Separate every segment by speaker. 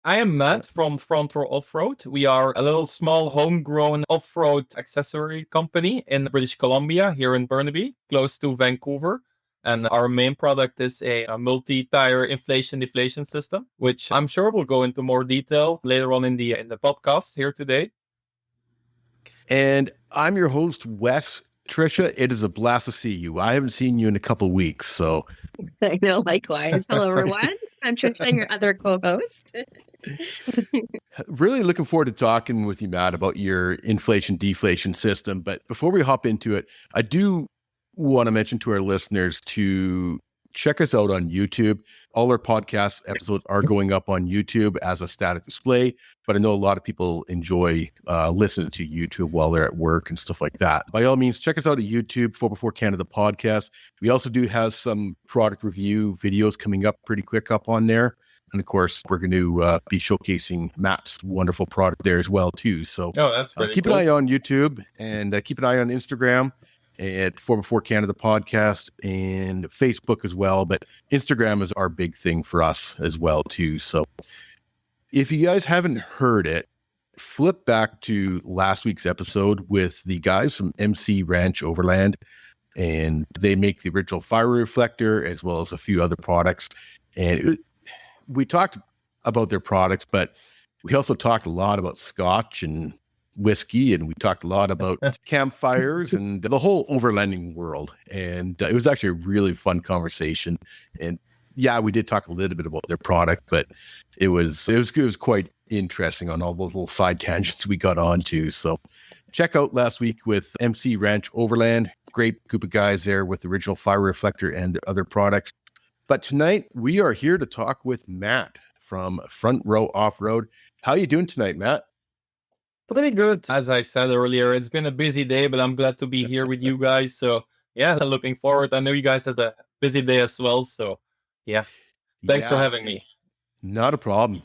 Speaker 1: I am Matt from Front Row Off-Road. We are a little small homegrown off-road accessory company in British Columbia, here in Burnaby, close to Vancouver. And our main product is a multi-tire inflation-deflation system, which I'm sure we'll go into more detail later on in the podcast here today.
Speaker 2: And I'm your host, Wes. Trisha, it is a blast to see you. I haven't seen you in a couple of weeks, so.
Speaker 3: I know, likewise. Hello, everyone. I'm Trisha, your other co-host.
Speaker 2: Really looking forward to talking with you, Matt, about your inflation-deflation system. But before we hop into it, I do want to mention to our listeners to check us out on YouTube. All our podcast episodes are going up on YouTube as a static display, but I know a lot of people enjoy listening to YouTube while they're at work and stuff like that. By all means, check us out at YouTube, 4x4 Canada Podcast. We also do have some product review videos coming up pretty quick up on there. And of course, we're going to be showcasing Matt's wonderful product there as well, too. So
Speaker 1: that's pretty
Speaker 2: keep
Speaker 1: cool.
Speaker 2: an eye on YouTube and keep an eye on Instagram at 4x4 Canada Podcast and Facebook as well. But Instagram is our big thing for us as well, too. So if you guys haven't heard it, flip back to last week's episode with the guys from MC Ranch Overland. And they make the original fire reflector as well as a few other products. And we talked about their products, but we also talked a lot about scotch and whiskey, and we talked a lot about campfires and the whole overlanding world. And it was actually a really fun conversation. And yeah, we did talk a little bit about their product, but it was quite interesting on all those little side tangents we got onto. So check out last week with MC Ranch Overland. Great group of guys there with the original fire reflector and the other products. But tonight we are here to talk with Matt from Front Row Off-Road. How you doing tonight, Matt?
Speaker 1: Pretty good. As I said earlier, it's been a busy day, but I'm glad to be here with you guys. So yeah, looking forward. I know you guys had a busy day as well. So yeah, thanks for having me.
Speaker 2: Not a problem.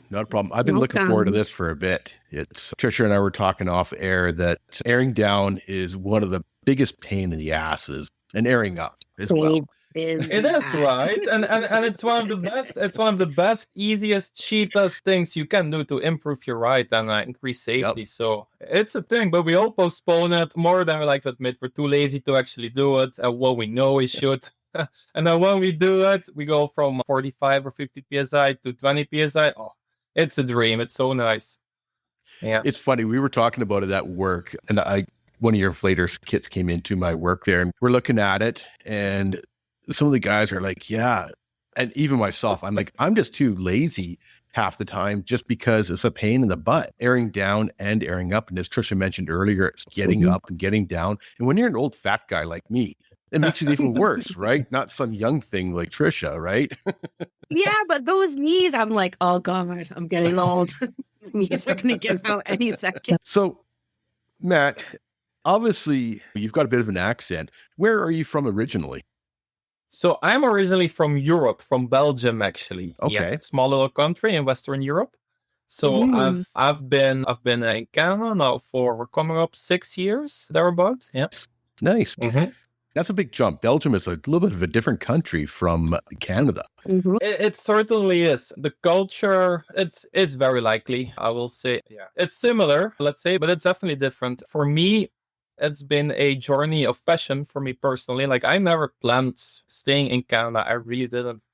Speaker 2: I've been looking forward to this for a bit. It's Trisha and I were talking off air that airing down is one of the biggest pain in the asses, and airing up as well.
Speaker 1: It is, right? And it's one of the best. It's one of the best, easiest, cheapest things you can do to improve your ride and increase safety. Yep. So it's a thing, but we all postpone it more than we like to admit. We're too lazy to actually do it. What we know we should. And then when we do it, we go from 45 or 50 psi to 20 psi. Oh, it's a dream. It's so nice. Yeah,
Speaker 2: it's funny. We were talking about it at work, and one of your inflators kits came into my work there, and we're looking at it, and some of the guys are like, yeah. And even myself, I'm like, I'm just too lazy half the time just because it's a pain in the butt, airing down and airing up. And as Trisha mentioned earlier, it's getting up and getting down. And when you're an old fat guy like me, it makes it even worse, right? Not some young thing like Trisha, right?
Speaker 3: Yeah, but those knees, I'm like, oh God, I'm getting old. Knees are going to give out any second.
Speaker 2: So, Matt, obviously, you've got a bit of an accent. Where are you from originally?
Speaker 1: So I'm originally from Europe, from Belgium, actually.
Speaker 2: Okay,
Speaker 1: yeah, small little country in Western Europe. So I've been in Canada now we're coming up 6 years thereabout. Yeah,
Speaker 2: nice. Mm-hmm. That's a big jump. Belgium is a little bit of a different country from Canada.
Speaker 1: Mm-hmm. It certainly is. The culture, it's very likely, I will say. Yeah, it's similar, let's say, but it's definitely different. For me, it's been a journey of passion for me personally. Like, I never planned staying in Canada. I really didn't.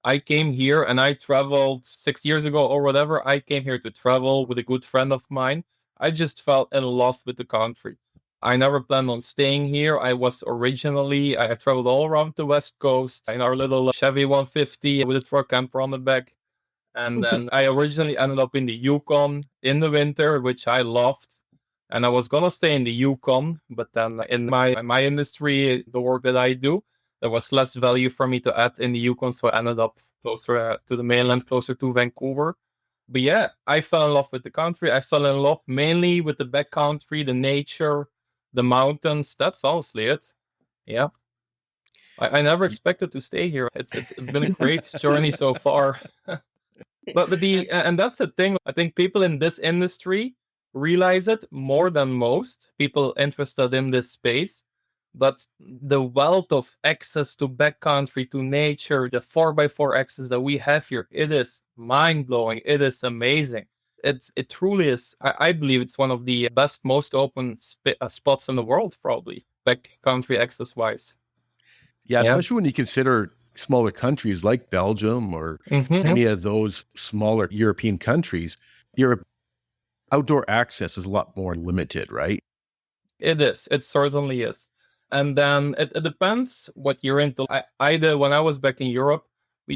Speaker 1: I came here and I traveled 6 years ago or whatever. I came here to travel with a good friend of mine. I just fell in love with the country. I never planned on staying here. I traveled all around the West Coast in our little Chevy 150 with a truck camper on the back. And then I originally ended up in the Yukon in the winter, which I loved. And I was going to stay in the Yukon, but then in my industry, the work that I do, there was less value for me to add in the Yukon, so I ended up closer to the mainland, closer to Vancouver. But yeah, I fell in love with the country. I fell in love mainly with the backcountry, the nature, the mountains. That's honestly it. Yeah. I never expected to stay here. It's been a great journey so far. And that's the thing. I think people in this industry realize it more than most people interested in this space. but the wealth of access to backcountry, to nature, the 4x4 access that we have here, it is mind-blowing. It is amazing. It truly is. I believe it's one of the best, most open spots in the world, probably, backcountry access-wise.
Speaker 2: Yeah,
Speaker 1: Yeah.
Speaker 2: especially when you consider smaller countries like Belgium or any of those smaller European countries, your outdoor access is a lot more limited, right?
Speaker 1: It is. It certainly is. And then it depends what you're into. When I was back in Europe,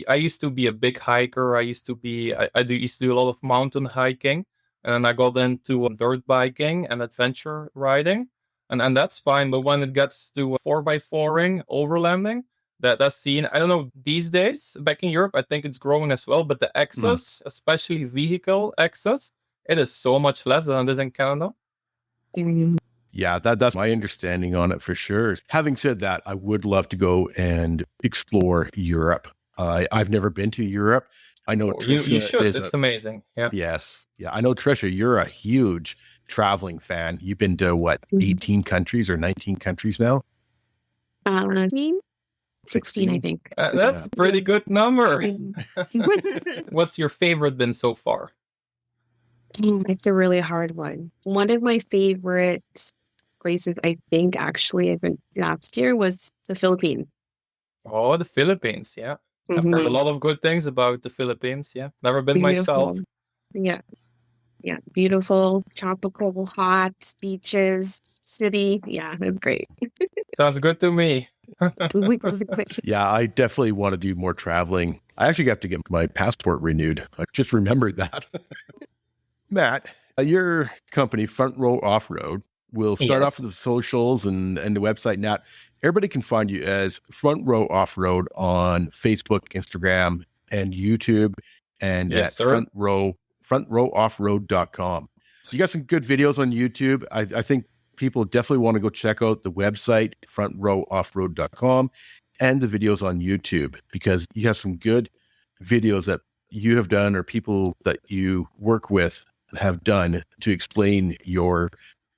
Speaker 1: I used to be a big hiker. Used to do a lot of mountain hiking, and then I got into dirt biking and adventure riding, and that's fine. But when it gets to 4x4ing, overlanding, that scene, I don't know, these days back in Europe, I think it's growing as well. But the access, especially vehicle access, it is so much less than it is in Canada.
Speaker 2: Yeah, that's my understanding on it for sure. Having said that, I would love to go and explore Europe. I've never been to Europe. I know Trisha
Speaker 1: You should.
Speaker 2: is
Speaker 1: It's amazing. Yeah.
Speaker 2: Yes. Yeah, I know Trisha, you're a huge traveling fan. You've been to what, 18 countries or 19 countries now?
Speaker 3: 16, I think.
Speaker 1: That's a pretty good number. What's your favorite been so far?
Speaker 3: It's a really hard one. One of my favorite places, I think, actually, I went last year was the Philippines.
Speaker 1: Oh, the Philippines. Yeah. I've heard a lot of good things about the Philippines. Yeah. Never been myself.
Speaker 3: Yeah. Yeah. Beautiful, tropical, hot beaches, city. Yeah, it's great.
Speaker 1: Sounds good to me.
Speaker 2: Yeah, I definitely want to do more traveling. I actually have to get my passport renewed. I just remembered that. Matt, your company, Front Row Off-Road, will start off with the socials and the website. Now, everybody can find you as Front Row Off-Road on Facebook, Instagram, and YouTube, and at frontrowoffroad.com. So you got some good videos on YouTube. I think people definitely want to go check out the website, frontrowoffroad.com, and the videos on YouTube, because you have some good videos that you have done or people that you work with have done to explain your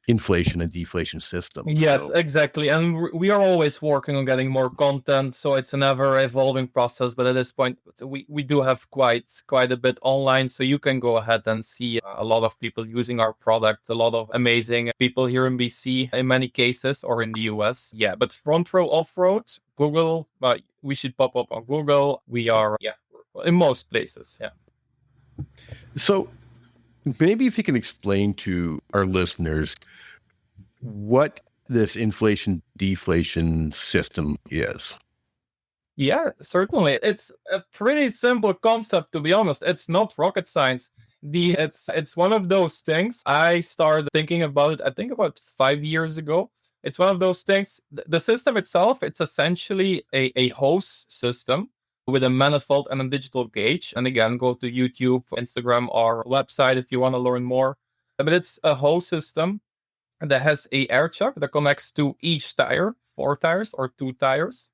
Speaker 2: inflation and deflation system.
Speaker 1: Yes, exactly. And we are always working on getting more content, so it's an ever evolving process. But at this point, we do have quite a bit online, so you can go ahead and see a lot of people using our product, a lot of amazing people here in BC in many cases, or in the US. Yeah, but Front Row Off-Road, Google, we should pop up on Google. We are, in most places. Yeah.
Speaker 2: So maybe if you can explain to our listeners what this inflation deflation system is.
Speaker 1: Yeah, certainly. It's a pretty simple concept, to be honest. It's not rocket science. It's one of those things I started thinking about, I think about 5 years ago. It's one of those things. The system itself, it's essentially a hose system with a manifold and a digital gauge. And again, go to YouTube, Instagram, or website if you want to learn more. But it's a hose system that has a air chuck that connects to each tire, 4 tires or 2 tires.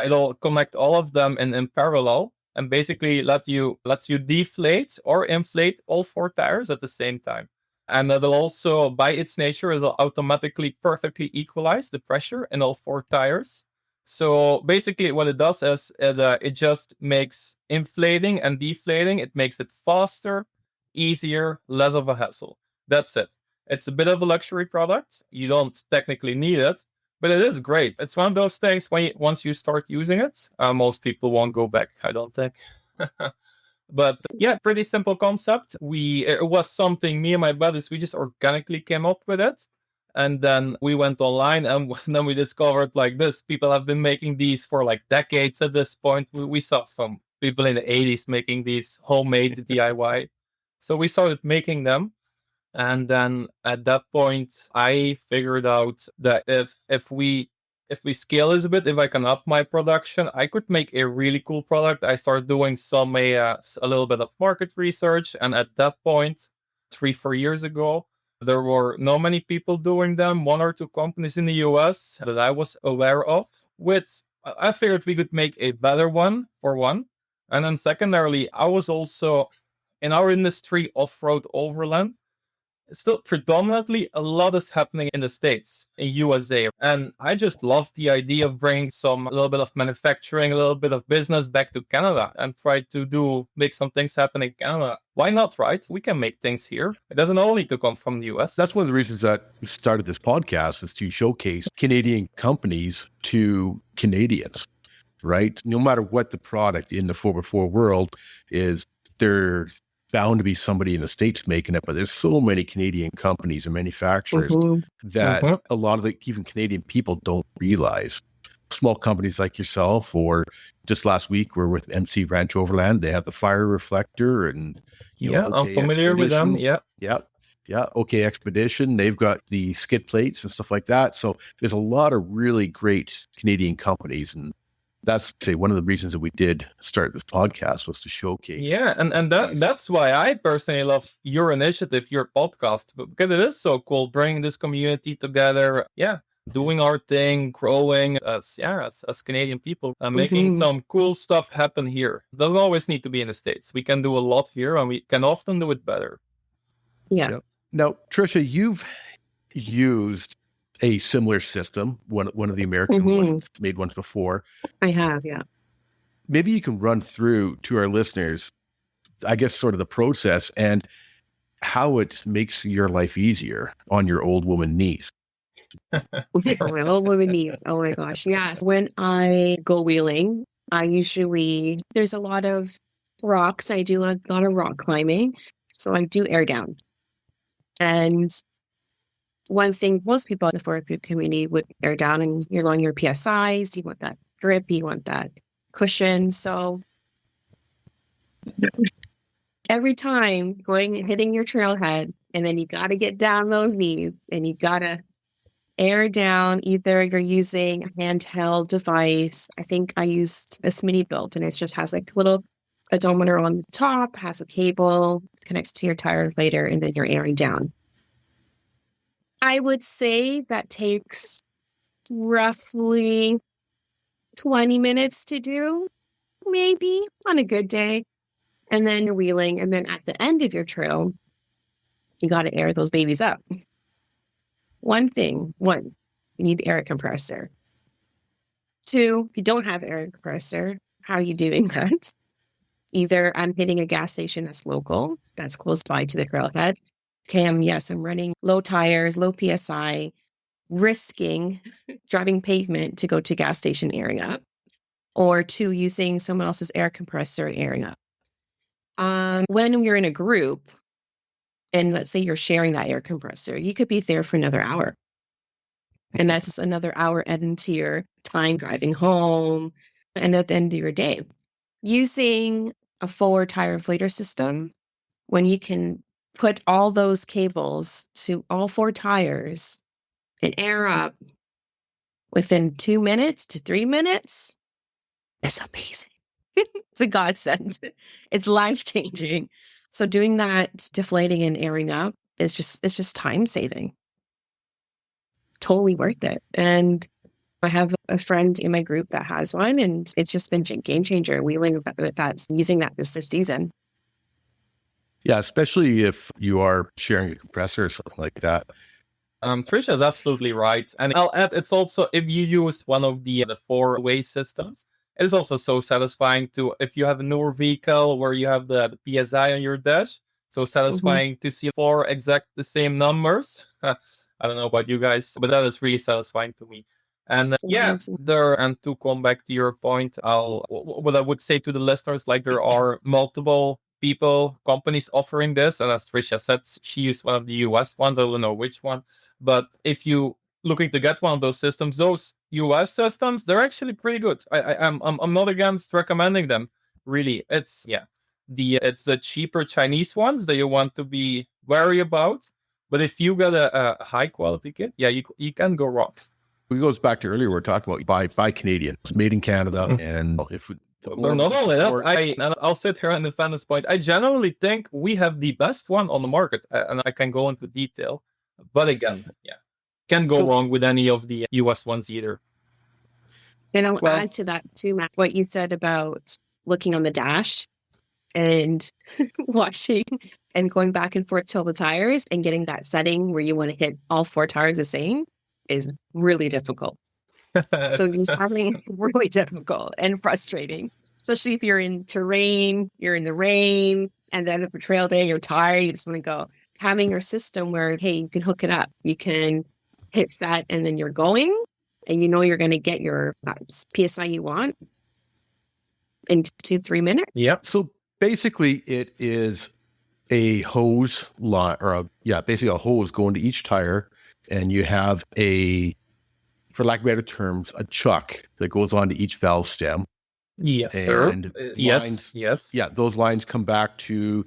Speaker 1: It'll connect all of them in parallel and basically lets you deflate or inflate all 4 tires at the same time. And it'll also, by its nature, it'll automatically perfectly equalize the pressure in all 4 tires. So basically what it does is it just makes inflating and deflating, it makes it faster, easier, less of a hassle. That's it. It's a bit of a luxury product. You don't technically need it, but it is great. It's one of those things once you start using it, most people won't go back, I don't think. But yeah, pretty simple concept. It was something me and my buddies, we just organically came up with it. And then we went online and then we discovered like this. People have been making these for like decades at this point. We saw some people in the 80s making these homemade DIY. So we started making them. And then at that point, I figured out that if we scale this a bit, if I can up my production, I could make a really cool product. I started doing a little bit of market research, and at that point, 3-4 years ago, there were not many people doing them. 1 or 2 companies in the US that I was aware of. I figured we could make a better one, for one, and then secondarily, I was also in our industry, off-road overland. still predominantly a lot is happening in the States, in USA. And I just love the idea of bringing a little bit of manufacturing, a little bit of business back to Canada and try to make some things happen in Canada. Why not, right? We can make things here. It doesn't all need to come from the US.
Speaker 2: That's one of the reasons that we started this podcast, is to showcase Canadian companies to Canadians, right? No matter what the product in the 4x4 world is, there's bound to be somebody in the States making it, but there's so many Canadian companies and manufacturers that a lot of the even Canadian people don't realize. Small companies like yourself, or just last week we're with MC Ranch Overland. They have the fire reflector, and
Speaker 1: I'm familiar with them.
Speaker 2: Yeah. OK Expedition. They've got the skid plates and stuff like that. So there's a lot of really great Canadian companies, and that's one of the reasons that we did start this podcast, was to showcase.
Speaker 1: Yeah, and that's why I personally love your initiative, your podcast, because it is so cool bringing this community together. Yeah, doing our thing, growing as Canadian people, making some cool stuff happen here. It doesn't always need to be in the States. We can do a lot here, and we can often do it better.
Speaker 3: Yeah.
Speaker 2: Now, Tricia, you've used a similar system, one of the American ones, made ones before.
Speaker 3: I have, yeah.
Speaker 2: Maybe you can run through to our listeners, I guess, sort of the process and how it makes your life easier on your old woman knees.
Speaker 3: My old woman knees. Oh my gosh. Yes. When I go wheeling, there's a lot of rocks. I do a lot of rock climbing. So I do air down. And one thing most people in the forward group community would air down, and you're lowering your PSIs, you want that grip, you want that cushion. So every time hitting your trailhead, and then you got to get down those knees and you got to air down. Either you're using a handheld device. I think I used a Smitty built, and it just has like a little odometer on the top, has a cable, connects to your tire inflator, and then you're airing down. I would say that takes roughly 20 minutes to do, maybe on a good day. And then you're wheeling. And then at the end of your trail, you got to air those babies up. One, you need air compressor. 2, if you don't have air compressor, how are you doing that? Either I'm hitting a gas station that's local, that's close by to the trailhead. Okay, I'm running low tires, low PSI, risking driving pavement to go to gas station airing up, or 2, using someone else's air compressor airing up. When you're in a group, and let's say you're sharing that air compressor, you could be there for another hour. And that's another hour added to your time driving home and at the end of your day. Using a forward tire inflator system, when you can put all those cables to all 4 tires and air up within 2 minutes to 3 minutes, that's amazing. It's a godsend. It's life-changing. So doing that, deflating and airing up, it's just time saving. Totally worth it. And I have a friend in my group that has one, and it's just been a game changer wheeling with that, using that this season.
Speaker 2: Yeah, especially if you are sharing a compressor or something like that.
Speaker 1: Trisha is absolutely right. And I'll add, it's also, if you use one of the 4-way systems, it is also so satisfying if you have a newer vehicle where you have the PSI on your dash, so satisfying to see 4 the same numbers. I don't know about you guys, but that is really satisfying to me. And and to come back to your point, what I would say to the listeners, like, there are multiple companies offering this, and as Trisha said, she used one of the US ones. I don't know which one, but if you looking to get one of those systems, those US systems, they're actually pretty good. I'm not against recommending them. Really, it's the cheaper Chinese ones that you want to be wary about. But if you got a high quality kit, you can go wrong.
Speaker 2: It goes back to earlier, we were talking about by Canadian, made in Canada, and if
Speaker 1: not only that, I'll sit here and defend this point. I genuinely think we have the best one on the market, and I can go into detail. But again, can't go wrong with any of the US ones either.
Speaker 3: And I'll add to that too, Matt, what you said about looking on the dash. and watching and going back and forth till the tires and getting that setting where you want to hit all 4 tires the same is really difficult. So you're having really difficult and frustrating, especially if you're in terrain, you're in the rain, and then if a trail day, you're tired, you just want to go. Having your system where, hey, you can hook it up, you can hit set, and then you're going, and you know you're going to get your PSI you want in 2-3 minutes.
Speaker 1: Yep.
Speaker 2: So basically, it is a hose line, or basically a hose going to each tire, and you have for lack of better terms, a chuck that goes onto each valve stem.
Speaker 1: Yes,
Speaker 2: and
Speaker 1: sir.
Speaker 2: Lines,
Speaker 1: Yes.
Speaker 2: Yeah, those lines come back to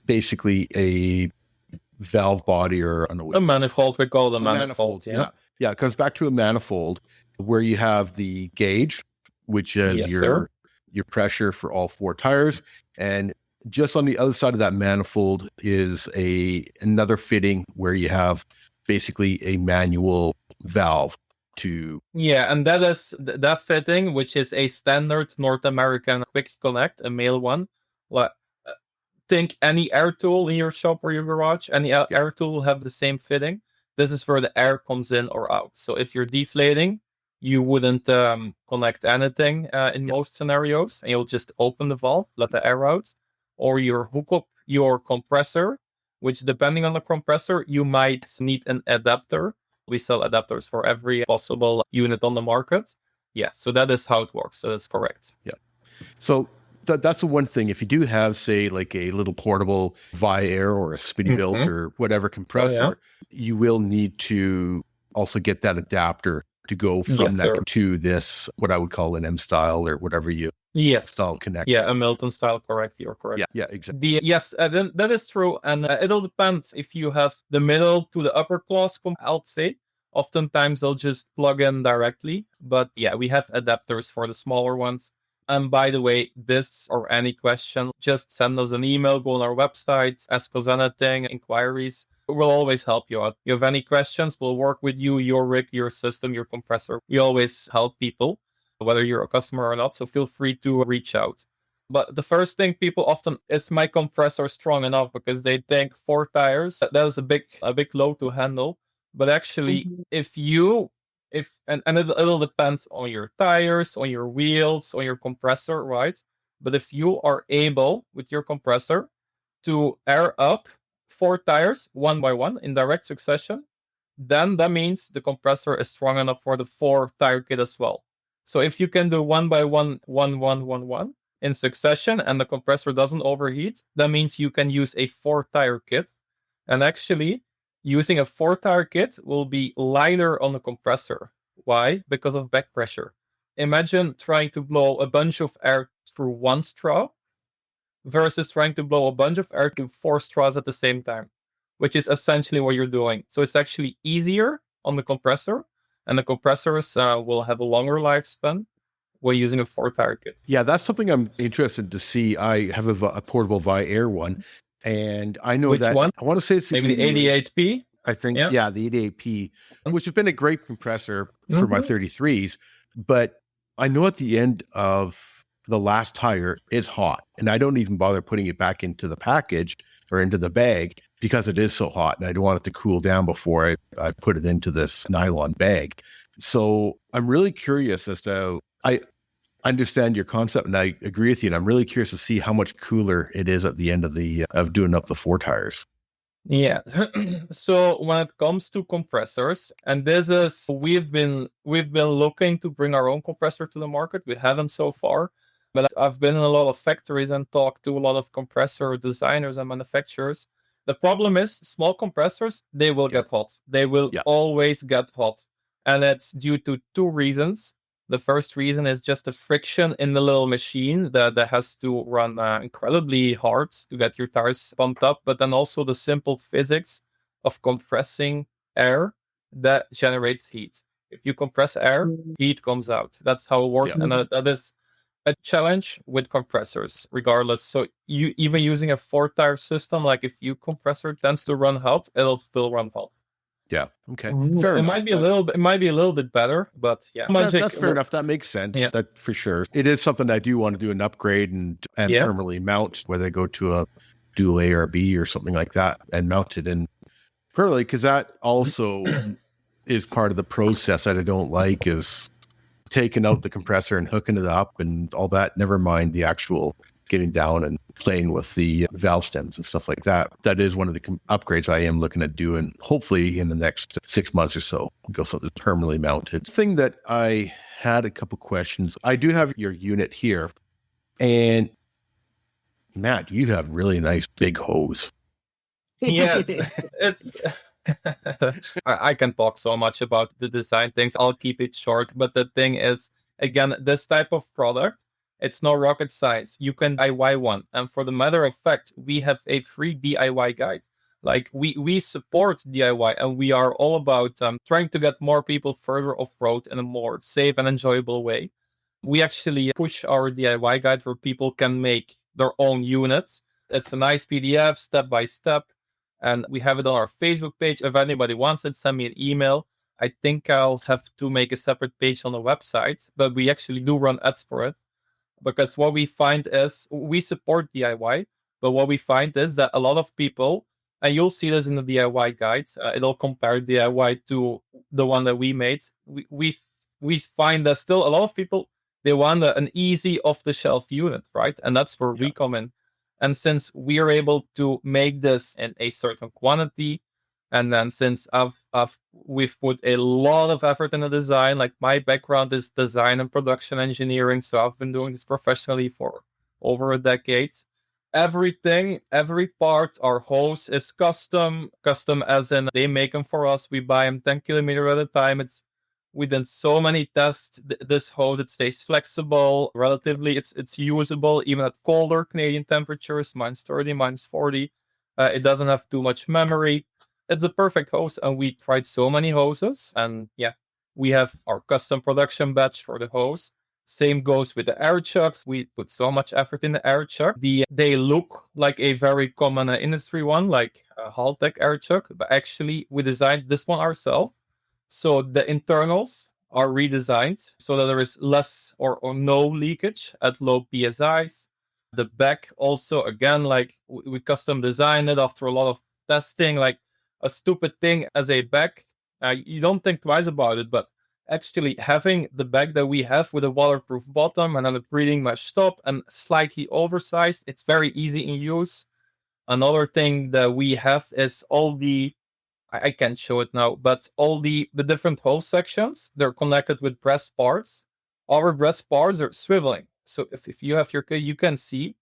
Speaker 2: basically a valve body, or
Speaker 1: A manifold. We call it a manifold. Yeah.
Speaker 2: Yeah, it comes back to a manifold where you have the gauge, which is your pressure for all 4 tires, and just on the other side of that manifold is another fitting where you have basically a manual valve to...
Speaker 1: Yeah, and that is that fitting, which is a standard North American quick connect, a male one. Think any air tool in your shop or your garage, any air tool will have the same fitting. This is where the air comes in or out. So if you're deflating, you wouldn't connect anything in most scenarios, and you'll just open the valve, let the air out, or you hook up your compressor, which depending on the compressor, you might need an adapter. We sell adapters for every possible unit on the market. Yeah, so that is how it works. So that's correct.
Speaker 2: Yeah. So that's the one thing. If you do have, say, like a little portable Viair or a Spinny-Built or whatever compressor, you will need to also get that adapter to go from that to this, what I would call an M style or whatever you style connector.
Speaker 1: Yeah, a Milton style, correct. You're correct.
Speaker 2: Yeah, exactly.
Speaker 1: Then that is true. And it'll depend if you have the middle to the upper class, I'll say. Oftentimes they'll just plug in directly. But yeah, we have adapters for the smaller ones. And by the way, this or any question, just send us an email, go on our website, ask us anything, inquiries. We'll always help you out. You have any questions, we'll work with you, your rig, your system, your compressor. We always help people, whether you're a customer or not. So feel free to reach out. But the first thing people often is my compressor strong enough, because they think 4 tires, that is a big load to handle. But actually, it'll depends on your tires, on your wheels, on your compressor, right? But if you are able with your compressor to air up 4 tires one by one in direct succession, then that means the compressor is strong enough for the 4 tire kit as well. So if you can do one by one in succession and the compressor doesn't overheat, that means you can use a 4 tire kit. And actually, using a 4 tire kit will be lighter on the compressor. Why? Because of back pressure. Imagine trying to blow a bunch of air through 1 straw versus trying to blow a bunch of air through 4 straws at the same time, which is essentially what you're doing. So it's actually easier on the compressor, and the compressors will have a longer lifespan when using a 4 tire kit.
Speaker 2: Yeah, that's something I'm interested to see. I have a portable Viair one, and I know
Speaker 1: Which one?
Speaker 2: I want to say it's
Speaker 1: maybe the 88P.
Speaker 2: I think, the 88P, which has been a great compressor for my 33s. But I know at the end of the last tire is hot, and I don't even bother putting it back into the package or into the bag because it is so hot, and I don't want it to cool down before I put it into this nylon bag. So I'm really curious as to, I understand your concept and I agree with you, and I'm really curious to see how much cooler it is at the end of doing up the 4 tires.
Speaker 1: Yeah. So when it comes to compressors, and this is we've been looking to bring our own compressor to the market. We haven't so far, but I've been in a lot of factories and talked to a lot of compressor designers and manufacturers. The problem is small compressors, they will get hot. They will always get hot. And it's due to 2 reasons. The first reason is just the friction in the little machine that has to run incredibly hard to get your tires pumped up, but then also the simple physics of compressing air that generates heat. If you compress air, heat comes out. That's how it works, and that is a challenge with compressors, regardless. So you even using a 4 tire system, like if your compressor tends to run hot, it'll still run hot.
Speaker 2: Yeah. Okay.
Speaker 1: It
Speaker 2: Fair enough.
Speaker 1: might be a little bit. It might be a little bit better, but yeah,
Speaker 2: That's fair enough. That makes sense.
Speaker 1: Yeah.
Speaker 2: That for sure. It is something I do want to do an upgrade and
Speaker 1: Yeah.
Speaker 2: permanently mount, whether I go to a dual A or B or something like that and mount it in permanently, because that also is part of the process that I don't like, is taking out the compressor and hooking it up and all that. Never mind the actual getting down and playing with the valve stems and stuff like that. That is one of the upgrades I am looking at doing, hopefully in the next 6 months or so, go something permanently mounted. Thing that I had a couple questions. I do have your unit here, and Matt, you have really nice big hose.
Speaker 1: Yes, it's. I can talk so much about the design things. I'll keep it short. But the thing is, again, this type of product, it's no rocket science. You can DIY one. And for the matter of fact, we have a free DIY guide. Like we support DIY, and we are all about trying to get more people further off-road in a more safe and enjoyable way. We actually push our DIY guide where people can make their own units. It's a nice PDF, step by step. And we have it on our Facebook page. If anybody wants it, send me an email. I think I'll have to make a separate page on the website, but we actually do run ads for it. Because what we find is, we support DIY, but what we find is that a lot of people, and you'll see this in the DIY guide, it'll compare DIY to the one that we made. We find that still a lot of people, they want an easy off-the-shelf unit, right? And that's where we come in. And since we are able to make this in a certain quantity, and then since we've put a lot of effort in the design, like my background is design and production engineering, so I've been doing this professionally for over a decade. Everything, every part, our hose is custom as in they make them for us. We buy them 10 kilometers at a time. We did so many tests. This hose, it stays flexible, relatively, it's usable even at colder Canadian temperatures, -30, -40. It doesn't have too much memory. It's a perfect hose, and we tried so many hoses. And yeah, we have our custom production batch for the hose. Same goes with the air chucks. We put so much effort in the air chuck. They look like a very common industry one, like a Haltech air chuck, but actually we designed this one ourselves. So the internals are redesigned so that there is less or no leakage at low PSIs. The back also, again, like we custom designed it after a lot of testing, like a stupid thing as a back. You don't think twice about it, but actually having the back that we have with a waterproof bottom and then a breathing mesh top and slightly oversized, it's very easy in use. Another thing that we have is all the, I can't show it now, but all the different hose sections, they're connected with breast bars. Our breast bars are swiveling. So if you have your kit, you can see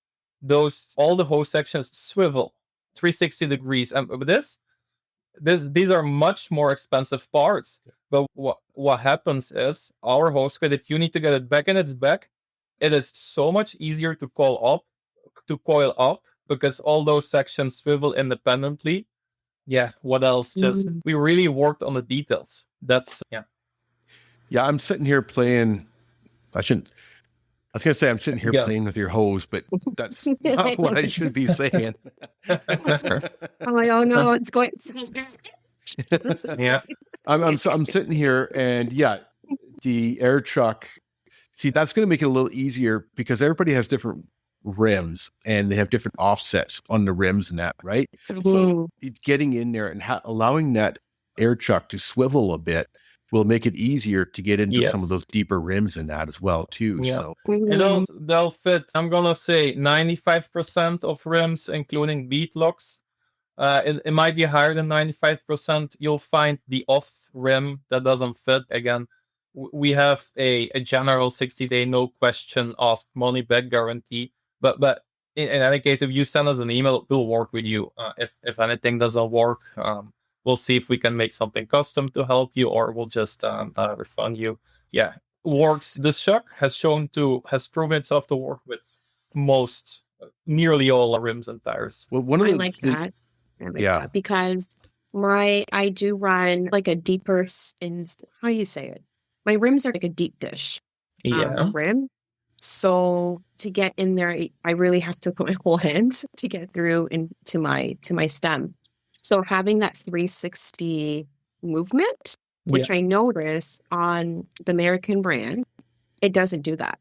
Speaker 1: all the hose sections swivel 360 degrees. And with these are much more expensive parts. But what happens is, our hose kit, if you need to get it back in its back, it is so much easier to coil up because all those sections swivel independently. Yeah, what else? Just we really worked on the details. That's
Speaker 2: Yeah, I'm sitting here playing. I was gonna say I'm sitting here playing with your hose, but that's not what I should be saying.
Speaker 3: I'm like, oh no, it's going so good.
Speaker 1: Yeah.
Speaker 2: I'm sitting here, and the air chuck. See, that's going to make it a little easier because everybody has different rims and they have different offsets on the rims and that, right? So getting in there and allowing that air chuck to swivel a bit will make it easier to get into some of those deeper rims in that as well too.
Speaker 1: Yeah.
Speaker 2: So
Speaker 1: they'll fit, I'm gonna say 95% of rims, including bead locks. It might be higher than 95%. You'll find the off rim that doesn't fit. Again, we have a general 60-day no question asked money back guarantee. But in any case, if you send us an email, we'll work with you. If anything doesn't work, we'll see if we can make something custom to help you, or we'll just refund you. Yeah, works. This chuck has proven itself to work with nearly all rims and tires.
Speaker 2: Well,
Speaker 3: I like that because I do run like a deeper how you say it. My rims are like a deep dish rim. So to get in there, I really have to put my whole hand to get through into my stem. So having that 360 movement, which I notice on the American brand, it doesn't do that.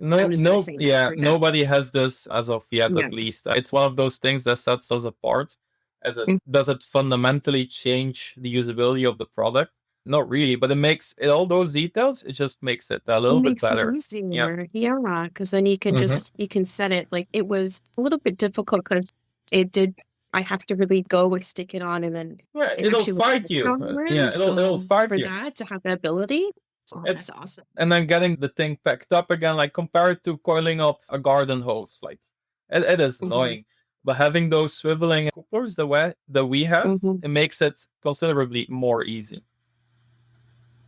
Speaker 3: I'm just gonna say that straight up.
Speaker 1: Nobody has this as of yet,
Speaker 3: Yeah.
Speaker 1: at least. It's one of those things that sets us apart.
Speaker 3: Mm.
Speaker 1: Does it fundamentally change the usability of the product? Not really, but it makes it all those details. It just makes it a
Speaker 3: It
Speaker 1: little bit
Speaker 3: makes it
Speaker 1: better.
Speaker 3: easier. Yeah, because then you can
Speaker 1: Mhm.
Speaker 3: you can set it. Like, it was a little bit difficult because I have to really go with stick it on, and then
Speaker 1: Yeah,
Speaker 3: it
Speaker 1: it'll
Speaker 3: actually looks
Speaker 1: fight you.
Speaker 3: stronger.
Speaker 1: It'll
Speaker 3: So
Speaker 1: fight
Speaker 3: for
Speaker 1: you.
Speaker 3: that to have the ability,
Speaker 1: It's
Speaker 3: that's awesome.
Speaker 1: and then getting the thing packed up again, like compared to coiling up a garden hose, like it is annoying. But having those swiveling couplers that we have, it makes it considerably more easy.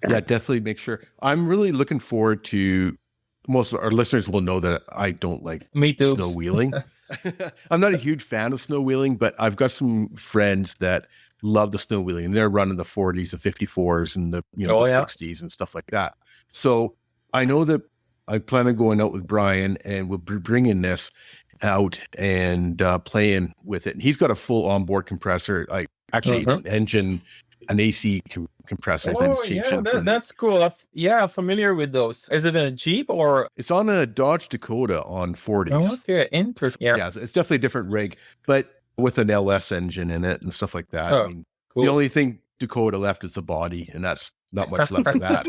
Speaker 2: Yeah, definitely make sure. I'm really looking forward to, most of our listeners will know that I don't like
Speaker 1: Me too.
Speaker 2: snow wheeling. I'm not a huge fan of snow wheeling, but I've got some friends that love the snow wheeling, and they're running the 40s, the 54s, and the the 60s and stuff like that. So I know that I plan on going out with Brian, and we'll be bringing this out and playing with it. And he's got a full onboard compressor, like actually an engine, an AC compressor.
Speaker 1: Oh, yeah, that's cool. I'm familiar with those. Is it in a Jeep or?
Speaker 2: It's on a Dodge Dakota on 40s.
Speaker 1: Oh, okay, interesting. Yeah,
Speaker 2: it's definitely a different rig, but with an LS engine in it and stuff like that.
Speaker 1: Oh,
Speaker 2: I mean,
Speaker 1: cool.
Speaker 2: the only thing Dakota left is the body, and that's not much left of that.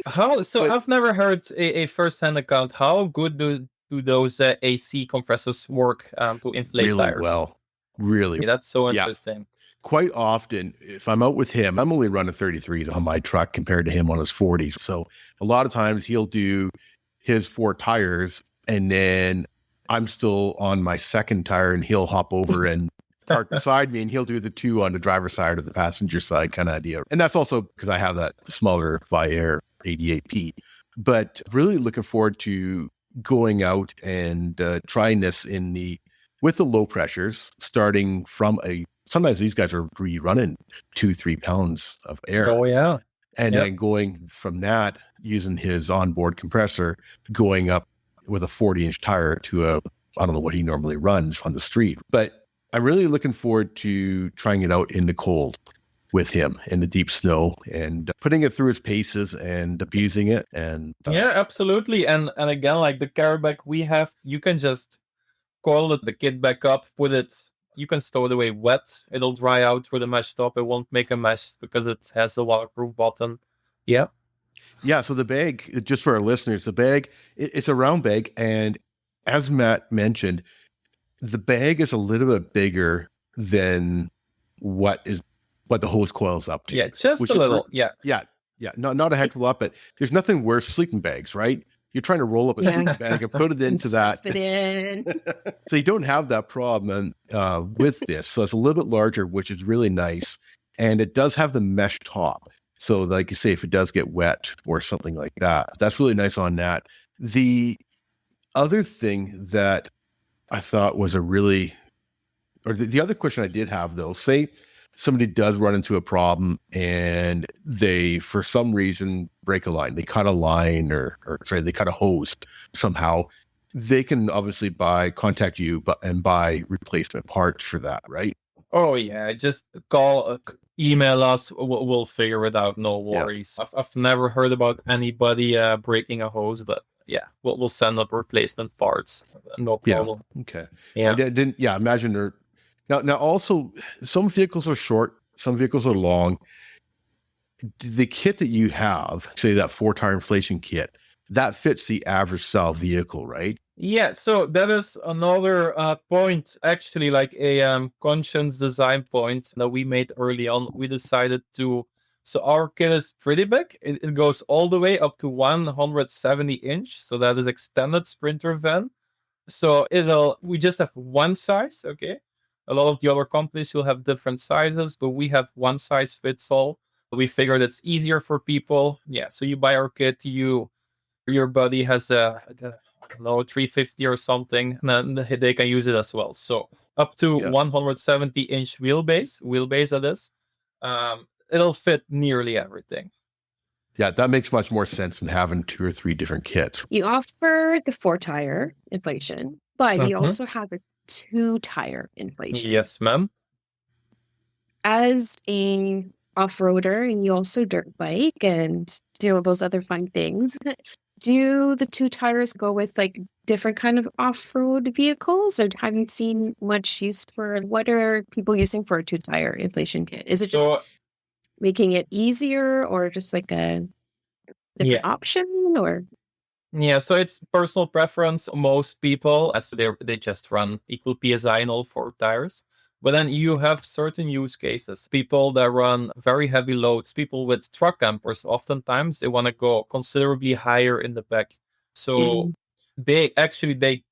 Speaker 1: I've never heard a first-hand account. How good do those AC compressors work to inflate
Speaker 2: really
Speaker 1: tires?
Speaker 2: well? Really,
Speaker 1: that's so interesting.
Speaker 2: Quite often, if I'm out with him, I'm only running 33s on my truck compared to him on his 40s. So a lot of times he'll do his 4 tires, and then I'm still on my second tire, and he'll hop over and park beside me, and he'll do the 2 on the driver's side or the passenger side kind of idea. And that's also because I have that smaller Air 88P. But really looking forward to going out and trying this with the low pressures, starting from sometimes these guys are running 2-3 pounds of air.
Speaker 1: Oh, yeah.
Speaker 2: And then going from that, using his onboard compressor, going up with a 40-inch tire to I don't know what he normally runs on the street. But I'm really looking forward to trying it out in the cold with him in the deep snow and putting it through his paces and abusing it. And
Speaker 1: yeah, absolutely. And again, like the carback we have, you can just coil the kit back up, put it. You can store it away wet. It'll dry out through the mesh top. It won't make a mess because it has a waterproof button. Yeah.
Speaker 2: Yeah. So the bag, just for our listeners, the bag, it's a round bag. And as Matt mentioned, the bag is a little bit bigger than what the hose coils up to.
Speaker 1: Yeah, just a little. Yeah.
Speaker 2: Not a heck of a lot, but there's nothing worse sleeping bags, right? You're trying to roll up a sleeping bag and put it into that.
Speaker 3: Stuff it in.
Speaker 2: So you don't have that problem with this. So it's a little bit larger, which is really nice. And it does have the mesh top. So like you say, if it does get wet or something like that, that's really nice on that. The other thing that I thought was the other question I did have though, say somebody does run into a problem and they, for some reason, break a line. They cut a line they cut a hose somehow. They can obviously contact you and buy replacement parts for that, right?
Speaker 1: Oh, yeah. Just call, email us. We'll figure it out. No worries. Yeah. I've never heard about anybody breaking a hose, but yeah, we'll send up replacement parts. No problem.
Speaker 2: Yeah. Okay.
Speaker 1: Yeah.
Speaker 2: Imagine they're now also some vehicles are short, some vehicles are long. The kit that you have, say that 4-tire inflation kit, that fits the average style vehicle, right?
Speaker 1: Yeah, so that is another point, actually, like a conscious design point that we made early on. We decided so our kit is pretty big. It goes all the way up to 170 inch. So that is extended sprinter van. So we just have one size, okay? A lot of the other companies will have different sizes, but we have one size fits all. We figured it's easier for people. Yeah, so you buy our kit, your buddy has a 350 or something, and then they can use it as well. So up to 170 inch wheelbase that is, it'll fit nearly everything.
Speaker 2: Yeah, that makes much more sense than having 2 or 3 different kits.
Speaker 3: You offer the 4-tire inflation, but you also have a 2-tire inflation.
Speaker 1: Yes, ma'am.
Speaker 3: As a off-roader and you also dirt bike and do all those other fun things. Do the two tires go with like different kind of off-road vehicles, or have you seen much use for what are people using for a two-tire inflation kit? Is it just
Speaker 1: So
Speaker 3: making it easier or just like a
Speaker 1: yeah.
Speaker 3: different option or
Speaker 1: Yeah, so it's personal preference. Most people, as they just run equal PSI in all four tires. But then you have certain use cases. People that run very heavy loads, people with truck campers, oftentimes they want to go considerably higher in the back. So they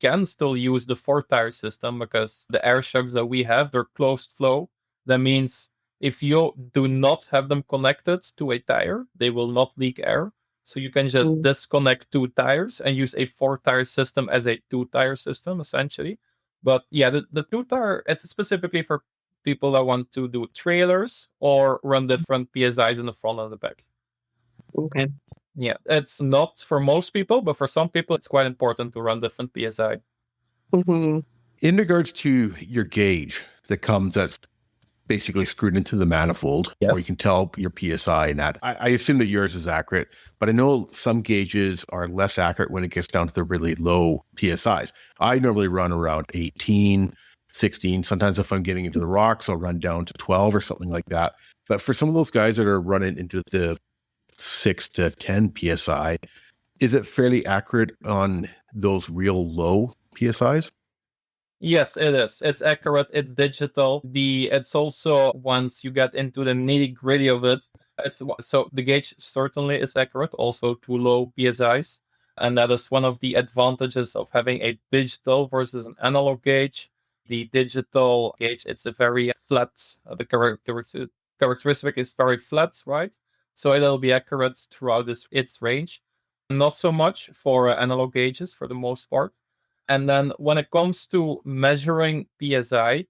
Speaker 1: can still use the four tire system because the air shocks that we have, they're closed flow. That means if you do not have them connected to a tire, they will not leak air. So you can just disconnect two tires and use a four-tire system as a two-tire system, essentially. But yeah, the two-tire, it's specifically for people that want to do trailers or run different PSIs in the front and the back.
Speaker 3: Okay.
Speaker 1: Yeah, it's not for most people, but for some people, it's quite important to run different PSI.
Speaker 3: Mm-hmm.
Speaker 2: In regards to your gauge that comes that's basically screwed into the manifold,
Speaker 1: Yes.
Speaker 2: or you can tell your PSI in that. I assume that yours is accurate, but I know some gauges are less accurate when it gets down to the really low PSIs. I normally run around 18, 16. Sometimes if I'm getting into the rocks, I'll run down to 12 or something like that. But for some of those guys that are running into the 6 to 10 PSI, is it fairly accurate on those real low PSIs?
Speaker 1: Yes, it is. It's accurate. It's digital. It's also, once you get into the nitty gritty of it, so the gauge certainly is accurate, also to low PSIs. And that is one of the advantages of having a digital versus an analog gauge. The digital gauge, it's a very flat, the characteristic is very flat, right? So it'll be accurate throughout its range. Not so much for analog gauges for the most part. And then when it comes to measuring PSI,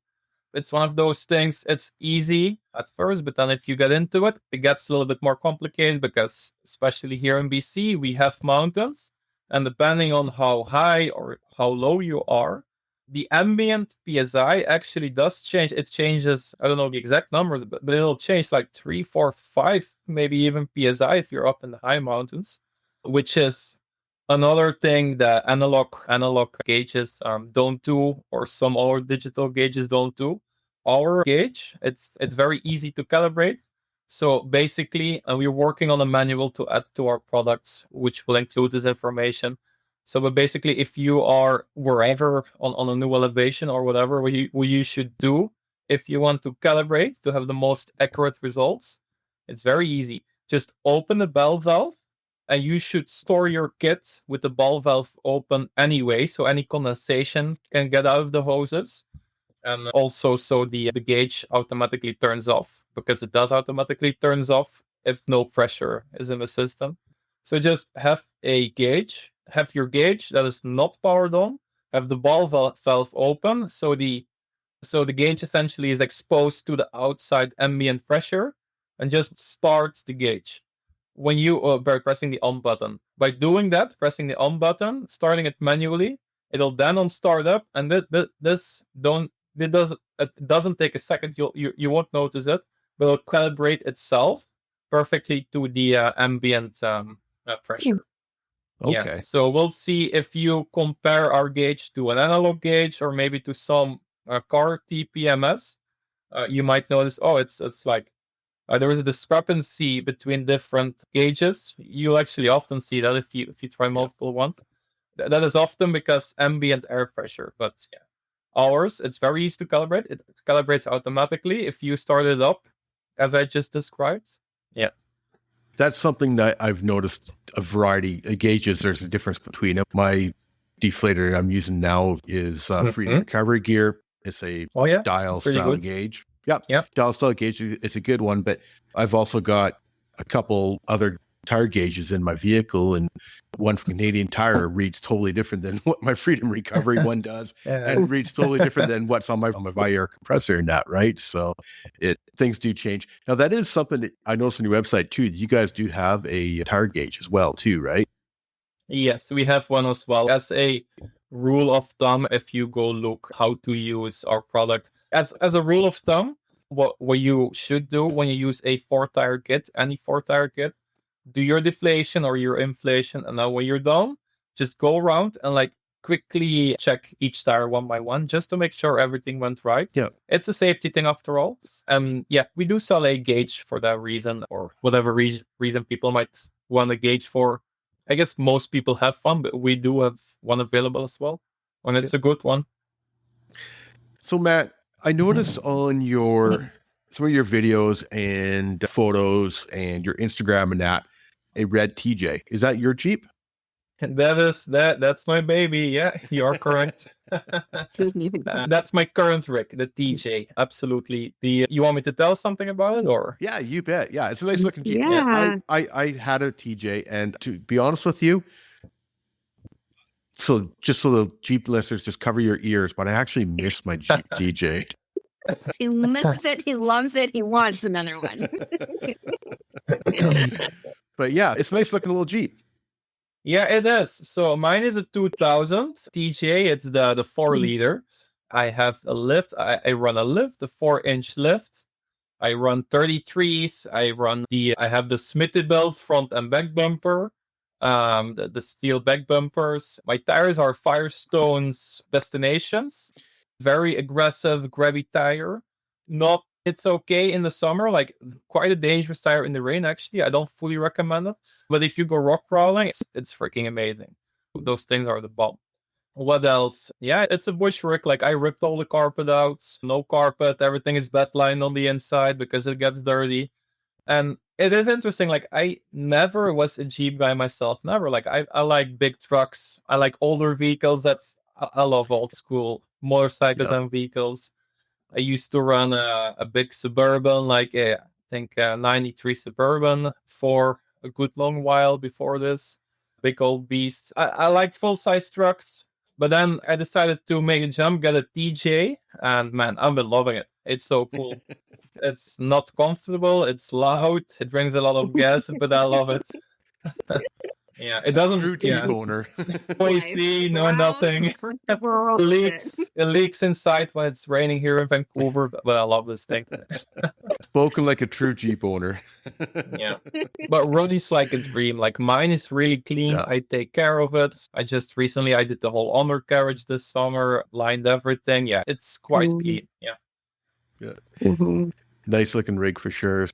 Speaker 1: it's one of those things, it's easy at first, but then if you get into it, it gets a little bit more complicated because, especially here in BC, we have mountains. And depending on how high or how low you are, the ambient PSI actually does change. It changes, I don't know the exact numbers, but it'll change like 3, 4, 5, maybe even PSI if you're up in the high mountains, which is another thing that analog gauges don't do, or some other digital gauges don't do. Our gauge, it's very easy to calibrate. So basically, we're working on a manual to add to our products, which will include this information. So, but basically, if you are wherever on a new elevation or whatever, what you should do if you want to calibrate to have the most accurate results, it's very easy. Just open the bell valve, and you should store your kit with the ball valve open anyway, so any condensation can get out of the hoses. And also, so the gauge automatically turns off, because it does automatically turns off if no pressure is in the system. So just have your gauge that is not powered on, have the ball valve open, so the gauge essentially is exposed to the outside ambient pressure, and just starts the gauge when you by pressing the on button. By doing that, pressing the on button, starting it manually, it'll then on start up, and it doesn't take a second. You won't notice it, but it'll calibrate itself perfectly to the ambient pressure.
Speaker 2: Okay.
Speaker 1: Yeah. So we'll see if you compare our gauge to an analog gauge or maybe to some car TPMS. You might notice, it's like there is a discrepancy between different gauges. You'll actually often see that if you try multiple ones. That is often because ambient air pressure. But yeah, ours, it's very easy to calibrate. It calibrates automatically if you start it up, as I just described. Yeah.
Speaker 2: That's something that I've noticed a variety of gauges. There's a difference between it. My deflator I'm using now is Freedom Recovery Gear. It's a dial style gauge. Yeah. Dial style gauge. It's a good one, but I've also got a couple other tire gauges in my vehicle, and one from Canadian Tire reads totally different than what my Freedom Recovery one does, and reads totally different than what's on my air compressor and that, right? So things do change. Now, that is something that I noticed on your website too. You guys do have a tire gauge as well too, right?
Speaker 1: Yes, we have one as well. As a rule of thumb, if you go look how to use our product, as a rule of thumb, what you should do when you use a 4-tire kit, any 4-tire kit, do your deflation or your inflation, and then when you're done, just go around and like quickly check each tire one by one just to make sure everything went right.
Speaker 2: Yeah.
Speaker 1: It's a safety thing after all. Yeah, we do sell a gauge for that reason, or whatever reason people might want a gauge for. I guess most people have fun, but we do have one available as well, and it's a good one.
Speaker 2: So Matt, I noticed on some of your videos and photos and your Instagram and that, a red TJ. Is that your Jeep?
Speaker 1: That's my baby. Yeah, you're correct. That's my current rig, the TJ. Absolutely. You want me to tell something about it, or?
Speaker 2: Yeah, you bet. Yeah, it's a nice looking Jeep.
Speaker 3: Yeah.
Speaker 2: I had a TJ, and to be honest with you, so just so the Jeep listeners, just cover your ears, but I actually miss my Jeep TJ.
Speaker 3: He misses it. He loves it. He wants another one.
Speaker 2: But yeah, it's a nice looking little Jeep.
Speaker 1: Yeah, it is. So mine is a 2000 TJ. It's the 4-liter. I have a lift. I run a lift, the 4-inch lift. I run 33s. I have the Smittybilt front and back bumper. The steel back bumpers. My tires are Firestone's Destinations. Very aggressive, grabby tire. It's okay in the summer, like quite a dangerous tire in the rain, actually. I don't fully recommend it. But if you go rock crawling, it's freaking amazing. Those things are the bomb. What else? Yeah, it's a bush rig. Like, I ripped all the carpet out. No carpet. Everything is bedlined on the inside because it gets dirty. And it is interesting. Like, I never was a Jeep guy myself. Never. Like, I like big trucks. I like older vehicles. I love old school motorcycles and vehicles. I used to run a big Suburban, like I think 93 Suburban for a good long while before this. Big old beast. I liked full-size trucks, but then I decided to make a jump, get a TJ, and man, I've been loving it. It's so cool. It's not comfortable, it's loud, it brings a lot of gas, but I love it. Yeah, it doesn't.
Speaker 2: True Jeep owner.
Speaker 1: AC, no nothing. It leaks inside when it's raining here in Vancouver, but I love this thing.
Speaker 2: Spoken like a true Jeep owner.
Speaker 1: Yeah, but Ronnie's like a dream. Like, mine is really clean.
Speaker 2: Yeah.
Speaker 1: I take care of it. I did the whole undercarriage this summer, lined everything. Yeah, it's quite clean. Yeah.
Speaker 2: Nice looking rig for sure.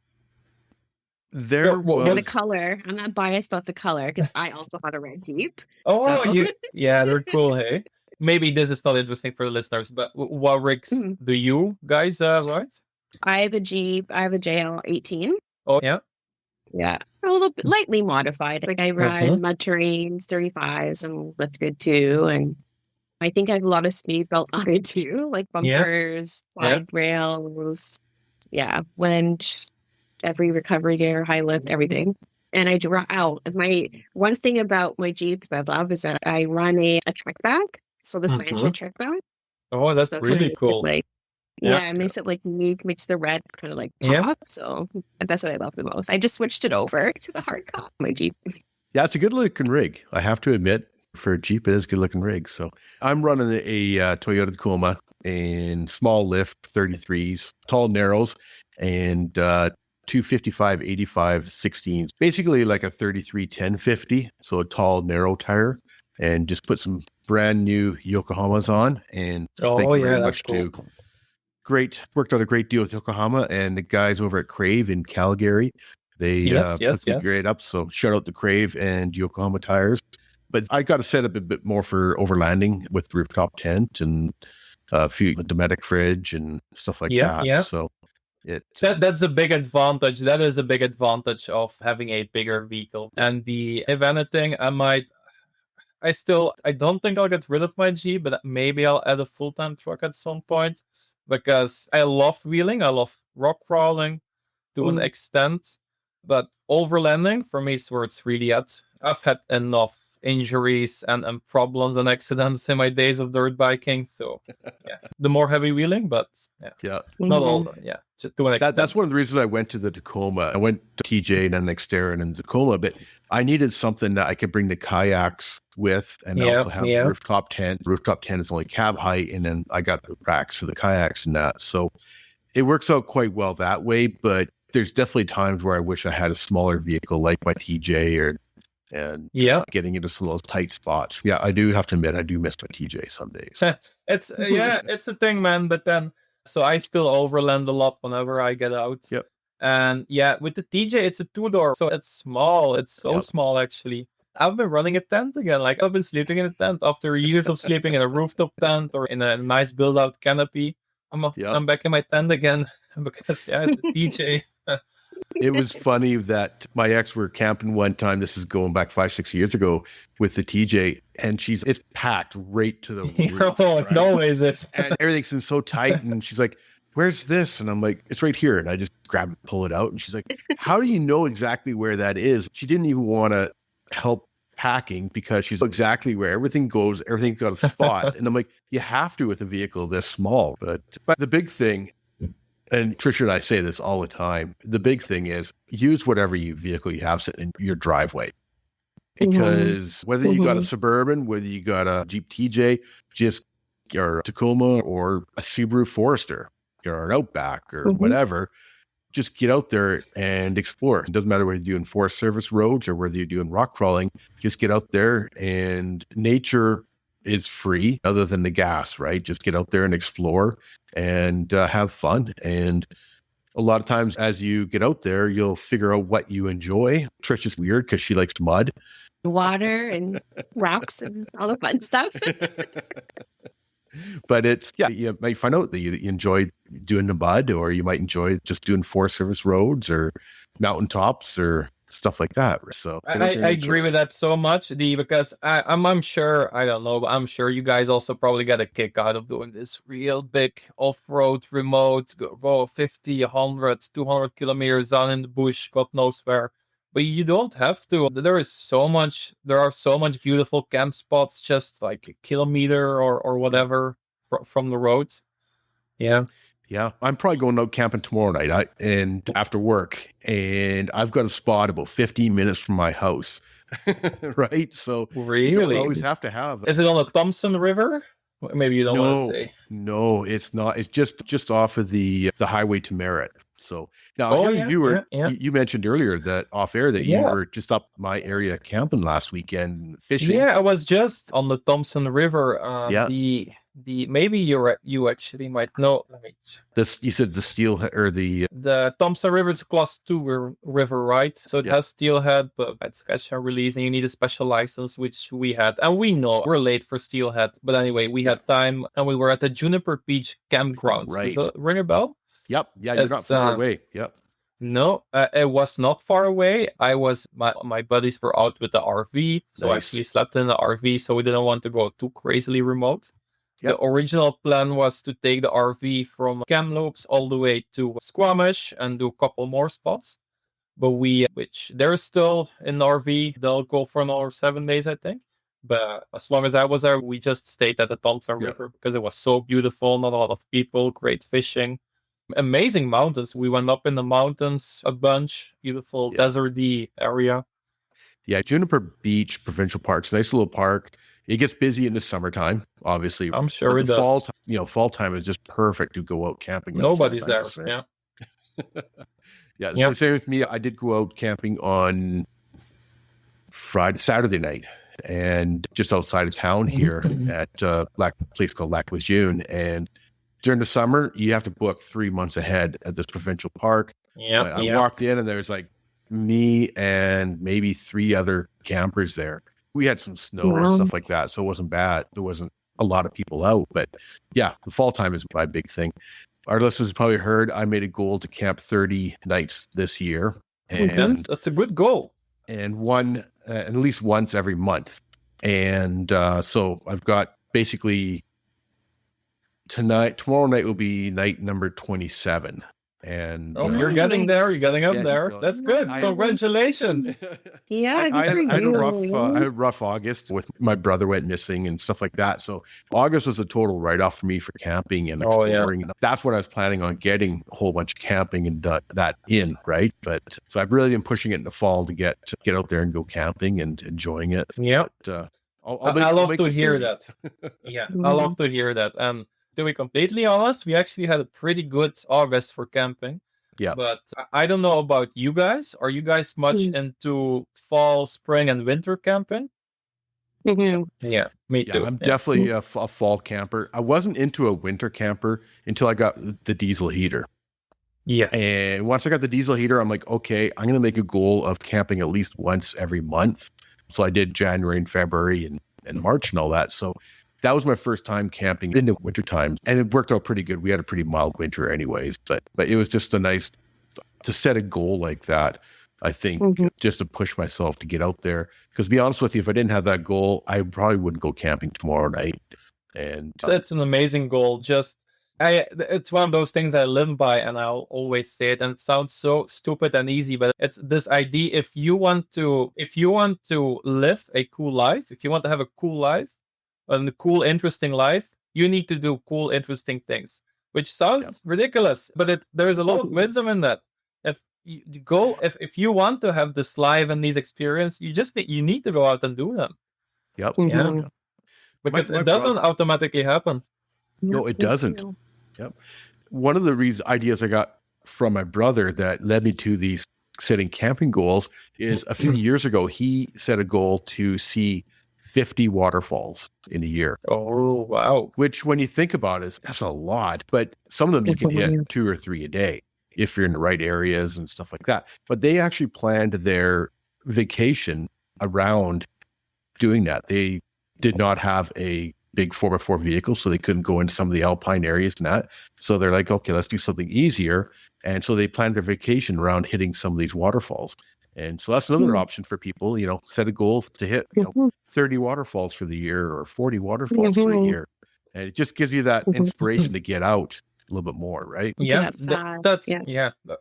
Speaker 3: And the color. I'm not biased about the color because I also had a red Jeep.
Speaker 1: Oh, yeah, they're cool. Hey, maybe this is not interesting for the listeners, but what rigs do you guys ride?
Speaker 3: I have a Jeep. I have a JL 18.
Speaker 1: Oh, yeah.
Speaker 3: Yeah, a little bit lightly modified. Like, I ride mud terrains, 35s, and lifted too. And I think I have a lot of speed built on it too, like bumpers, slide rails, winch, every recovery gear, high lift, everything. And I draw out. One thing about my Jeeps I love is that I run a trek back. So the slanted trek back.
Speaker 1: Oh, that's really cool.
Speaker 3: It makes it like unique, makes the red kind of like pop. So that's what I love the most. I just switched it over to the hard top, my Jeep.
Speaker 2: Yeah, it's a good looking rig. I have to admit, for a Jeep, it is a good looking rig. So I'm running a Toyota Tacoma in small lift 33s, tall narrows, and 255 85 16s, basically like a 33 1050, so a tall narrow tire, and just put some brand new Yokohamas on. And thank you very much to worked out a great deal with Yokohama and the guys over at Crave in Calgary. They put the grade up, so shout out to Crave and Yokohama tires. But I got to set up a bit more for overlanding with rooftop tent and a few Dometic fridge and stuff like that.
Speaker 1: Yeah.
Speaker 2: So
Speaker 1: that's a big advantage. That is a big advantage of having a bigger vehicle. And if anything, I don't think I'll get rid of my Jeep, but maybe I'll add a full-time truck at some point, because I love wheeling. I love rock crawling to an extent, but overlanding for me is where it's really at. I've had enough injuries and problems and accidents in my days of dirt biking, so the more heavy wheeling, but not all, to an extent.
Speaker 2: That's one of the reasons I went to the Tacoma. I went to TJ and then Xterra and then Tacoma, but I needed something that I could bring the kayaks with, and also have rooftop tent. Rooftop tent is only cab height, and then I got the racks for the kayaks and that. So it works out quite well that way, but there's definitely times where I wish I had a smaller vehicle like my TJ and getting into some of those tight spots. Yeah, I do have to admit, I do miss my TJ some days.
Speaker 1: It's a thing, man. But then, so I still overland a lot whenever I get out.
Speaker 2: Yep.
Speaker 1: And with the TJ, it's a 2-door, so it's small. It's so small, actually. I've been running a tent again. Like, I've been sleeping in a tent after years of sleeping in a rooftop tent or in a nice build-out canopy. I'm back in my tent again because it's a TJ.
Speaker 2: It was funny that my ex were camping one time. This is going back 5-6 years ago with the TJ, and it's packed right to the roof.
Speaker 1: It always is.
Speaker 2: And everything's so tight. And she's like, "Where's this?" And I'm like, "It's right here." And I just grab it, pull it out. And she's like, "How do you know exactly where that is?" She didn't even want to help packing because she's exactly where everything goes. Everything's got a spot. And I'm like, you have to with a vehicle this small. But the big thing, and Trisha and I say this all the time, the big thing is use whatever vehicle you have sitting in your driveway. Because whether you got a Suburban, whether you got a Jeep TJ, or a Tacoma or a Subaru Forester or an Outback or whatever, just get out there and explore. It doesn't matter whether you're doing Forest Service roads or whether you're doing rock crawling, just get out there, and nature is free other than the gas, right? Just get out there and explore and have fun. And a lot of times as you get out there, you'll figure out what you enjoy. Trish is weird because she likes mud.
Speaker 3: Water and rocks and all the fun stuff.
Speaker 2: But you might find out that you enjoy doing the mud, or you might enjoy just doing Forest Service roads or mountaintops or stuff like that. So
Speaker 1: I agree with that so much, because I'm sure, I don't know, but I'm sure you guys also probably get a kick out of doing this real big off-road remote, go 50, 100, 200 kilometers on in the bush, God knows where. But you don't have to. There are so much beautiful camp spots just like a kilometer or whatever from the roads. Yeah.
Speaker 2: Yeah, I'm probably going out camping tomorrow night and after work, and I've got a spot about 15 minutes from my house, right? So
Speaker 1: really,
Speaker 2: you always have to have.
Speaker 1: Is it on the Thompson River? Maybe you don't want to say.
Speaker 2: No, it's not. It's just off of the highway to Merritt. So now you mentioned earlier that off air that you were just up my area camping last weekend fishing.
Speaker 1: Yeah, I was just on the Thompson River. Maybe you actually might know.
Speaker 2: This, you said the steelhead or the
Speaker 1: Thompson River is a class 2 river, right? So it has steelhead, but it's catch and release, and you need a special license, which we had. And we know we're late for steelhead, but anyway, we had time, and we were at the Juniper Beach campground.
Speaker 2: Right.
Speaker 1: Does that ring a bell?
Speaker 2: Yep. Yeah, you're not far away. Yep.
Speaker 1: No, it was not far away. My buddies were out with the RV, so I actually slept in the RV, so we didn't want to go too crazily remote. Yep. The original plan was to take the RV from Kamloops all the way to Squamish and do a couple more spots. But which they're still in the RV, they'll go for another 7 days, I think. But as long as I was there, we just stayed at the Thompson River because it was so beautiful, not a lot of people, great fishing. Amazing mountains. We went up in the mountains a bunch, beautiful deserty area.
Speaker 2: Yeah, Juniper Beach Provincial Park's a nice little park. It gets busy in the summertime, obviously.
Speaker 1: I'm sure it does.
Speaker 2: Fall time is just perfect to go out camping.
Speaker 1: Nobody's there. Yeah.
Speaker 2: So same with me. I did go out camping on Saturday night, and just outside of town here at a place called Lac Lejeune. And during the summer, you have to book 3 months ahead at this provincial park. I walked in, and there's like me and maybe 3 other campers there. We had some snow and stuff like that, so it wasn't bad. There wasn't a lot of people out, but the fall time is my big thing. Our listeners probably heard I made a goal to camp 30 nights this year, and
Speaker 1: that's a good goal.
Speaker 2: And at least once every month. And so I've got basically tomorrow night will be night number 27. And
Speaker 1: you're getting there. You're getting up there. That's good. Congratulations.
Speaker 3: I
Speaker 2: had a rough August with my brother went missing and stuff like that. So August was a total write-off for me for camping and exploring. That's what I was planning on getting a whole bunch of camping and that in, right? But so I've really been pushing it in the fall to get out there and go camping and enjoying it.
Speaker 1: Yeah.
Speaker 2: I
Speaker 1: love to hear that. I love to hear that. To be completely honest, we actually had a pretty good August for camping.
Speaker 2: Yeah.
Speaker 1: But I don't know about you guys. Are you guys much into fall, spring, and winter camping?
Speaker 3: Mhm.
Speaker 1: Yeah, me
Speaker 2: Yeah,
Speaker 1: too.
Speaker 2: I'm
Speaker 1: Yeah.
Speaker 2: definitely a fall camper. I wasn't into a winter camper until I got the diesel heater.
Speaker 1: Yes.
Speaker 2: And once I got the diesel heater, I'm like, okay, I'm going to make a goal of camping at least once every month. So I did January and February and March and all that. So that was my first time camping in the winter time. And it worked out pretty good. We had a pretty mild winter anyways, but it was just a nice to set a goal like that. I think just to push myself to get out there. Because to be honest with you, if I didn't have that goal, I probably wouldn't go camping tomorrow night. And
Speaker 1: it's an amazing goal. It's one of those things I live by, and I'll always say it. And it sounds so stupid and easy, but it's this idea: if you want to live a cool life, if you want to have a cool life, and a cool, interesting life, you need to do cool, interesting things. Which sounds ridiculous, but there's a lot of wisdom in that. If you want to have this life and these experiences, you need to go out and do them.
Speaker 2: Yep.
Speaker 1: Yeah. Because it doesn't automatically happen.
Speaker 2: No, it doesn't. Yep. One of the ideas I got from my brother that led me to these setting camping goals is a few years ago, he set a goal to see 50 waterfalls in a year.
Speaker 1: Oh, wow.
Speaker 2: Which when you think about it, that's a lot, but some of them you can hit 2 or 3 a day if you're in the right areas and stuff like that. But they actually planned their vacation around doing that. They did not have a big 4x4 vehicle, so they couldn't go into some of the alpine areas and that. So they're like, okay, let's do something easier. And so they planned their vacation around hitting some of these waterfalls. And so that's another option for people, set a goal to hit 30 waterfalls for the year or 40 waterfalls for the year. And it just gives you that inspiration to get out a little bit more, right?
Speaker 1: Yeah,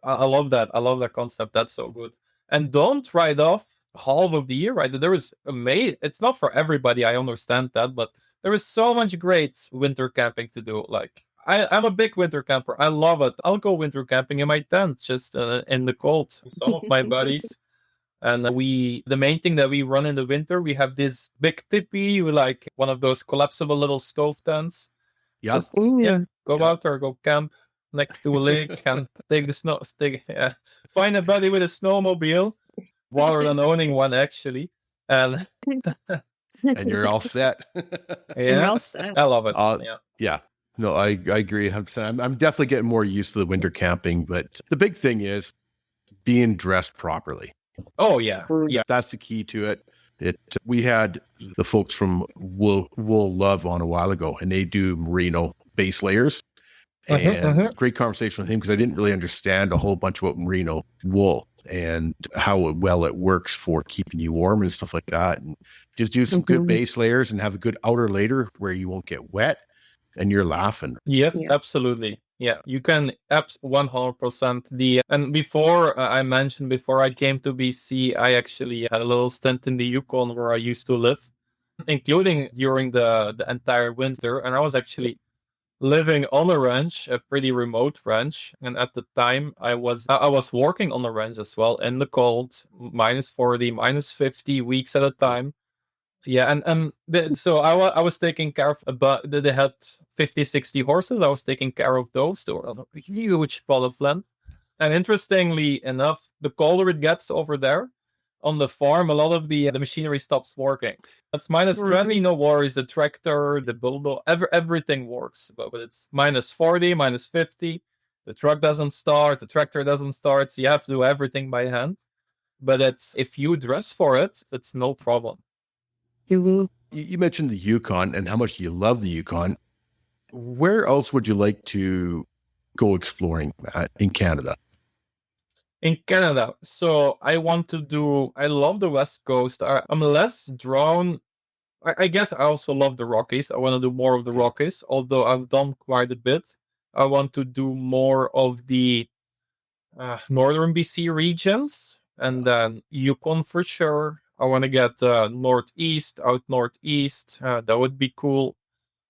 Speaker 1: I love that. I love that concept. That's so good. And don't write off half of the year, right? It's not for everybody. I understand that, but there is so much great winter camping to do. Like I'm a big winter camper. I love it. I'll go winter camping in my tent, just in the cold. Some of my buddies. And the main thing that we run in the winter, we have this big tipi, like one of those collapsible little stove tents.
Speaker 2: Yep.
Speaker 1: Go out there, go camp next to a lake and find a buddy with a snowmobile, rather than owning one actually. And
Speaker 2: you're all set.
Speaker 3: You're all set.
Speaker 1: I love it.
Speaker 2: Yeah. No, I agree 100%. I'm definitely getting more used to the winter camping, but the big thing is being dressed properly.
Speaker 1: Oh yeah.
Speaker 2: That's the key to it. We had the folks from Wool Love on a while ago, and they do merino base layers. And great conversation with him because I didn't really understand a whole bunch about merino wool and how well it works for keeping you warm and stuff like that. And just do some good base layers and have a good outer layer where you won't get wet and you're laughing.
Speaker 1: Yes, absolutely. Yeah, you can 100%. And before I mentioned, before I came to BC, I actually had a little stint in the Yukon where I used to live, including during the entire winter. And I was actually living on a ranch, a pretty remote ranch. And at the time, I was working on the ranch as well in the cold, -40, -50 weeks at a time. Yeah, so I was taking care of about, they had 50, 60 horses. I was taking care of those. They were a huge plot of land. And interestingly enough, the colder it gets over there on the farm, a lot of the machinery stops working. It's -20, no worries. The tractor, the bulldozer, everything works. But it's -40, -50. The truck doesn't start. The tractor doesn't start. So you have to do everything by hand. But if you dress for it, it's no problem.
Speaker 2: You mentioned the Yukon and how much you love the Yukon. Where else would you like to go exploring in Canada?
Speaker 1: In Canada, so I love the West Coast. I'm less drawn. I guess I also love the Rockies. I want to do more of the Rockies, although I've done quite a bit. I want to do more of the northern BC regions, and then Yukon for sure. I want to get northeast. That would be cool.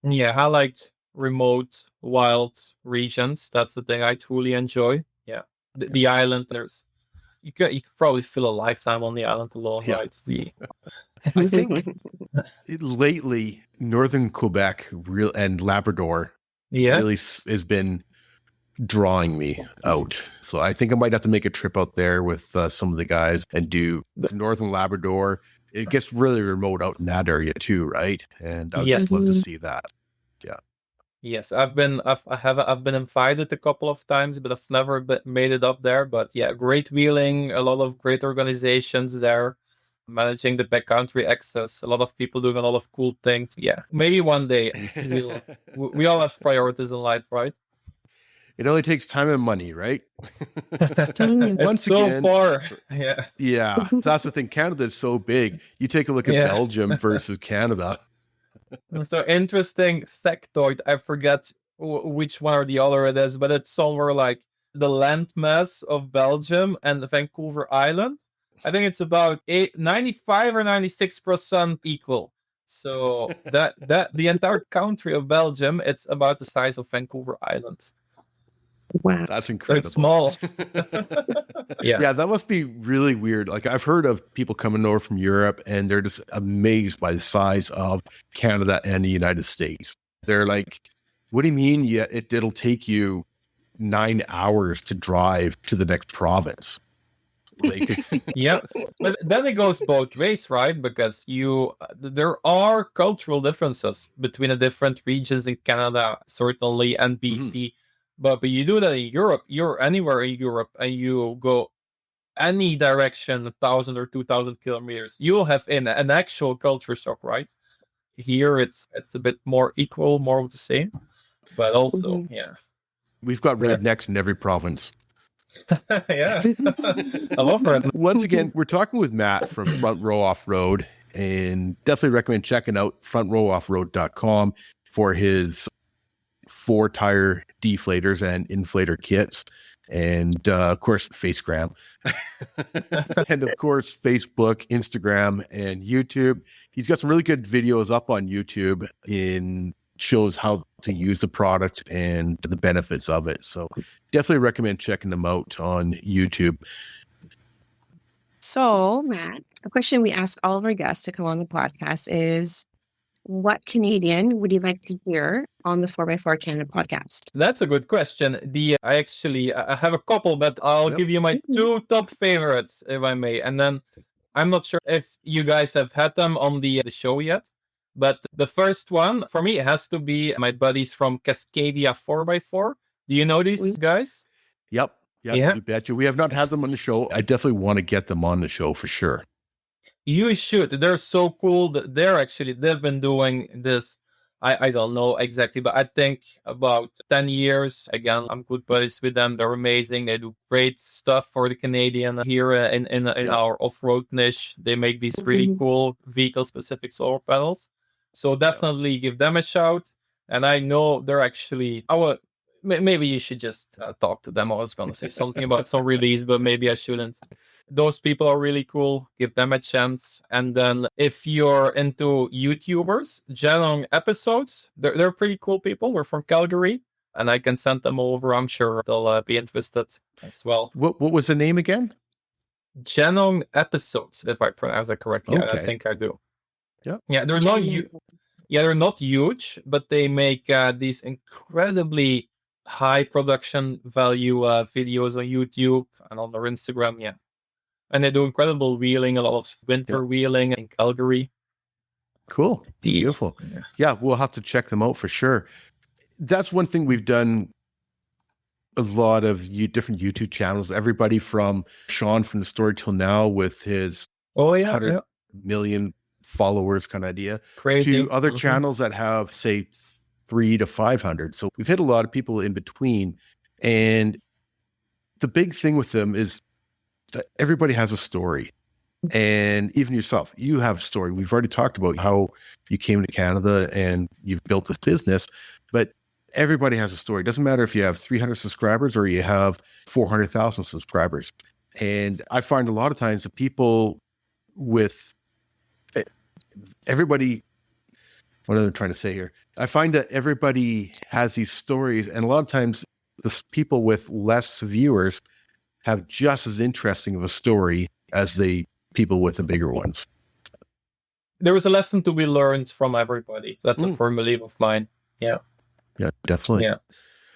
Speaker 1: Yeah, I like remote, wild regions. That's the thing I truly enjoy. Yeah, the island. You could probably fill a lifetime on the island alone, right?
Speaker 2: I think lately, northern Quebec and Labrador
Speaker 1: Yeah.
Speaker 2: really has been drawing me out. So I think I might have to make a trip out there with some of the guys and do the Northern Labrador. It gets really remote out in that area too, right? And I would just love to
Speaker 3: Mhm.
Speaker 2: see that. Yeah.
Speaker 1: Yes, I've been invited a couple of times, but I've never made it up there. But yeah, great wheeling, a lot of great organizations there, managing the backcountry access. A lot of people doing a lot of cool things. Yeah, maybe one day we all have priorities in life, right?
Speaker 2: It only takes time and money, right?
Speaker 3: Time.
Speaker 1: It's
Speaker 2: Once
Speaker 1: so
Speaker 2: again,
Speaker 1: far. Yeah,
Speaker 2: yeah, so that's the thing. Canada is so big. You take a look at
Speaker 1: yeah.
Speaker 2: Belgium versus Canada.
Speaker 1: So interesting factoid. I forget which one or the other it is, but it's somewhere like the landmass of Belgium and Vancouver Island. I think it's about 95 or 96% equal. So that the entire country of Belgium, it's about the size of Vancouver Island.
Speaker 3: Wow.
Speaker 2: That's
Speaker 1: So
Speaker 2: incredible.
Speaker 1: it's small. Yeah.
Speaker 2: Yeah, that must be really weird. Like I've heard of people coming over from Europe and they're just amazed by the size of Canada and the United States. They're like, what do you mean? Yeah, it'll take you 9 hours to drive to the next province. Like,
Speaker 1: Yeah, but then it goes both ways, right? Because there are cultural differences between the different regions in Canada, certainly, and BC. But you do that in Europe, you're anywhere in Europe, and you go any direction, 1,000 or 2,000 kilometers, you'll have an actual culture shock, right? Here, it's a bit more equal, more of the same, but also,
Speaker 3: Mhm.
Speaker 1: yeah,
Speaker 2: we've got rednecks in every province.
Speaker 1: yeah, I love it.
Speaker 2: Once again, we're talking with Matt from Front Row Off Road, and definitely recommend checking out frontrowoffroad.com for his 4-tire deflators and inflator kits. And of course, Facegram. And of course, Facebook, Instagram, and YouTube. He's got some really good videos up on YouTube in shows how to use the product and the benefits of it. So definitely recommend checking them out on YouTube.
Speaker 3: So, Matt, a question we ask all of our guests to come on the podcast is, what Canadian would you like to hear on the 4x4 Canada podcast?
Speaker 1: That's a good question. I have a couple, but I'll
Speaker 2: Yep.
Speaker 1: give you my two top favorites, if I may. And then I'm not sure if you guys have had them on the show yet. But the first one, for me, it has to be my buddies from Cascadia 4x4. Do you know these guys?
Speaker 2: Yep.
Speaker 1: Yeah.
Speaker 2: You betcha. We have not had them on the show. I definitely want to get them on the show for sure.
Speaker 1: You should. They're so cool. They've been doing this. I don't know exactly, but I think about 10 years. Again, I'm good buddies with them. They're amazing. They do great stuff for the Canadian here in our off-road niche. They make these really cool vehicle-specific solar panels. So definitely give them a shout. And I know they're actually maybe you should just talk to them. I was going to say something about some release, but maybe I shouldn't. Those people are really cool. Give them a chance. And then if you're into YouTubers, Genong episodes, they're pretty cool people. We're from Calgary, and I can send them over. I'm sure they'll be interested as well.
Speaker 2: What was the name again?
Speaker 1: Genong episodes, if I pronounce it correctly.
Speaker 2: Okay.
Speaker 1: I think I do.
Speaker 2: Yeah.
Speaker 1: Yeah, they're not huge, but they make these incredibly high production value videos on YouTube and on their Instagram. Yeah. And they do incredible wheeling, a lot of winter wheeling in Calgary.
Speaker 2: Cool. Beautiful. Yeah, we'll have to check them out for sure. That's one thing we've done a lot of different YouTube channels. Everybody from Sean from the Story Till Now with his 100 million followers kind of idea.
Speaker 1: Crazy.
Speaker 2: To other channels that have, say, 300 to 500. So we've hit a lot of people in between. And the big thing with them is that everybody has a story. And even yourself, you have a story. We've already talked about how you came to Canada and you've built this business, but everybody has a story. It doesn't matter if you have 300 subscribers or you have 400,000 subscribers. And I find a lot of times that people with everybody, what am I trying to say here? I find that everybody has these stories, and a lot of times the people with less viewers have just as interesting of a story as the people with the bigger ones.
Speaker 1: There was a lesson to be learned from everybody. That's a firm belief of mine. Yeah.
Speaker 2: Yeah, definitely.
Speaker 1: Yeah.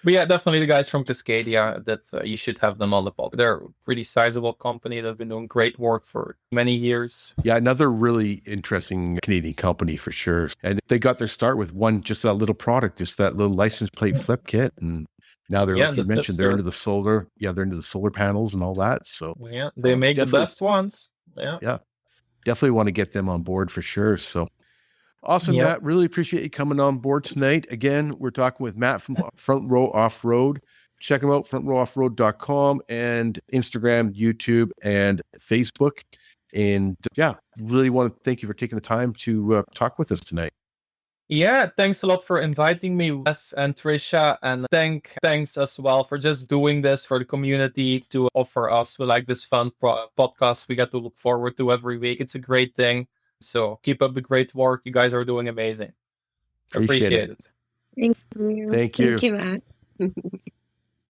Speaker 1: But yeah, definitely the guys from Cascadia, that's you should have them on the pod. They're a pretty sizable company that's been doing great work for many years.
Speaker 2: Yeah, another really interesting Canadian company for sure. And they got their start with just that little product, just that little license plate flip kit. And now they're, like you mentioned, they're into the solar. Yeah, they're into the solar panels and all that. So
Speaker 1: yeah, they make the best ones. Yeah.
Speaker 2: Yeah. Definitely want to get them on board for sure. So awesome, Matt. Really appreciate you coming on board tonight. Again, we're talking with Matt from Front Row Off-Road. Check them out, frontrowoffroad.com, and Instagram, YouTube, and Facebook. And yeah, really want to thank you for taking the time to talk with us tonight.
Speaker 1: Yeah, thanks a lot for inviting me, Wes and Trisha, and thanks as well for just doing this for the community to offer us with like this fun podcast we get to look forward to every week. It's a great thing. So keep up the great work. You guys are doing amazing. Appreciate it.
Speaker 3: Thank you.
Speaker 2: Thank you.
Speaker 3: Thank you, Matt.